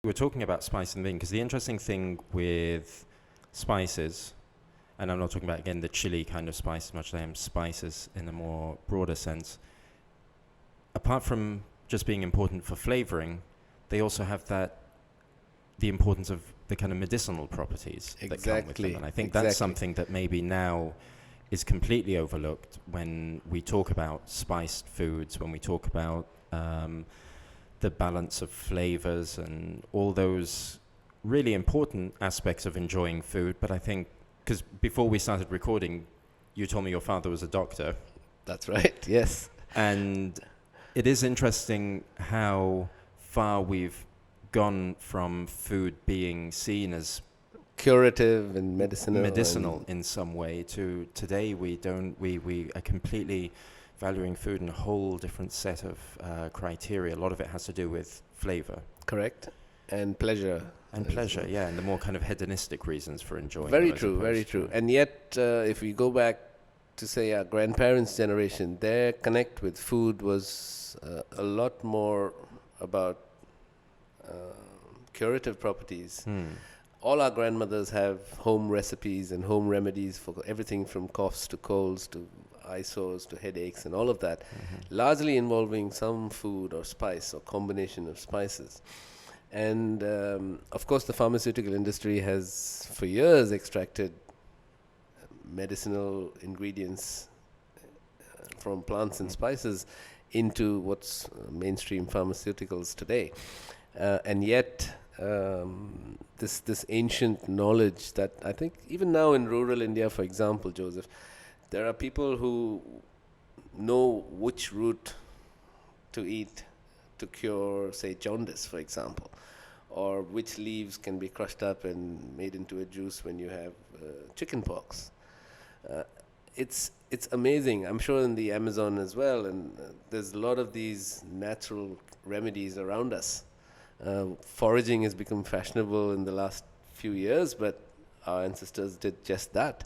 We're talking about spice and thing, because the interesting thing with spices, and I'm not talking about, again, the chili kind of spice as much as I am spices in a more broader sense, apart from just being important for flavoring, they also have the importance of the kind of medicinal properties that come with them. And I think that's something that maybe now is completely overlooked when we talk about spiced foods, when we talk about the balance of flavors and all those really important aspects of enjoying food. But I think, because before we started recording, you told me your father was a doctor. That's right, yes. And it is interesting how far we've gone from food being seen as curative and medicinal in some way to today we are completely valuing food in a whole different set of criteria. A lot of it has to do with flavor. Correct. And pleasure. And pleasure, yeah, and the more kind of hedonistic reasons for enjoying very it. True, very true. And yet, if we go back to, say, our grandparents' generation, their connect with food was a lot more about curative properties. All our grandmothers have home recipes and home remedies for everything from coughs to colds to eye sores to headaches and all of that, largely involving some food or spice or combination of spices. And of course, the pharmaceutical industry has for years extracted medicinal ingredients from plants and spices into what's mainstream pharmaceuticals today. And yet, this ancient knowledge that I think even now in rural India, for example, Joseph, there are people who know which root to eat to cure, say, jaundice, for example, or which leaves can be crushed up and made into a juice when you have chicken pox. It's amazing. I'm sure in the Amazon as well, and there's a lot of these natural remedies around us. Foraging has become fashionable in the last few years, but our ancestors did just that.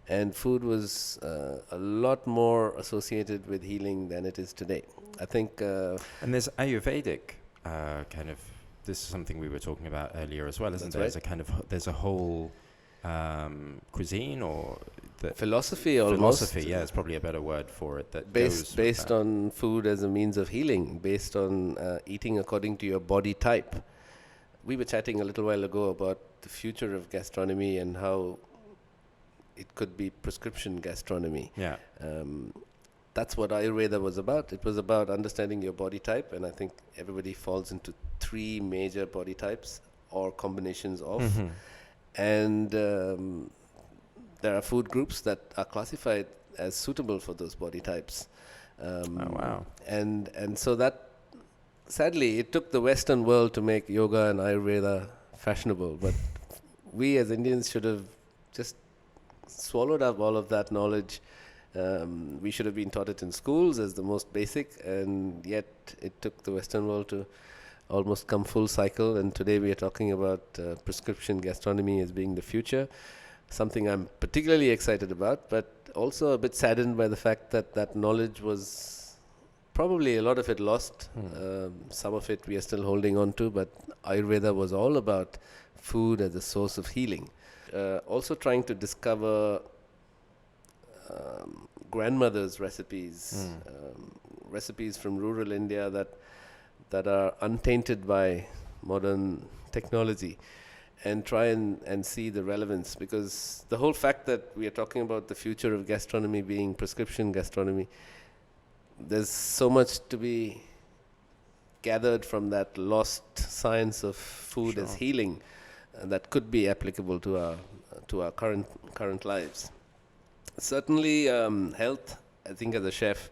And food was a lot more associated with healing than it is today. I think... and there's Ayurvedic kind of... This is something we were talking about earlier as well, isn't there? Right. There's a whole cuisine or... Philosophy almost. Philosophy, yeah, it's probably a better word for it. That based on food as a means of healing, based on eating according to your body type. We were chatting a little while ago about the future of gastronomy and how it could be prescription gastronomy. Yeah. That's what Ayurveda was about. It was about understanding your body type, and I think everybody falls into 3 major body types or combinations of. And there are food groups that are classified as suitable for those body types. Oh, wow. And so that, sadly, it took the Western world to make yoga and Ayurveda fashionable, but we as Indians should have just swallowed up all of that knowledge. We should have been taught it in schools as the most basic, and yet it took the Western world to almost come full cycle, and today we are talking about prescription gastronomy as being the future, something I'm particularly excited about, but also a bit saddened by the fact that that knowledge was probably a lot of it lost. Some of it we are still holding on to, but Ayurveda was all about food as a source of healing. Also trying to discover grandmother's recipes, recipes from rural India that are untainted by modern technology, and try and see the relevance, because the whole fact that we are talking about the future of gastronomy being prescription gastronomy, there's so much to be gathered from that lost science of food as healing that could be applicable to our current lives. Certainly, health. I think as a chef,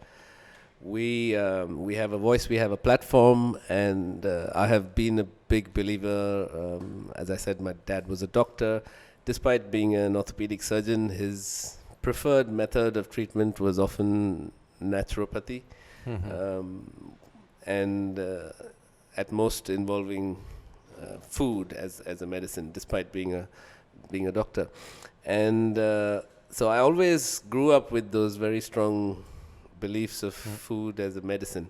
we have a voice, we have a platform, and I have been a big believer. As I said, my dad was a doctor. Despite being an orthopedic surgeon, his preferred method of treatment was often naturopathy, and at most involving food as a medicine, despite being a doctor. And so I always grew up with those very strong beliefs of food as a medicine.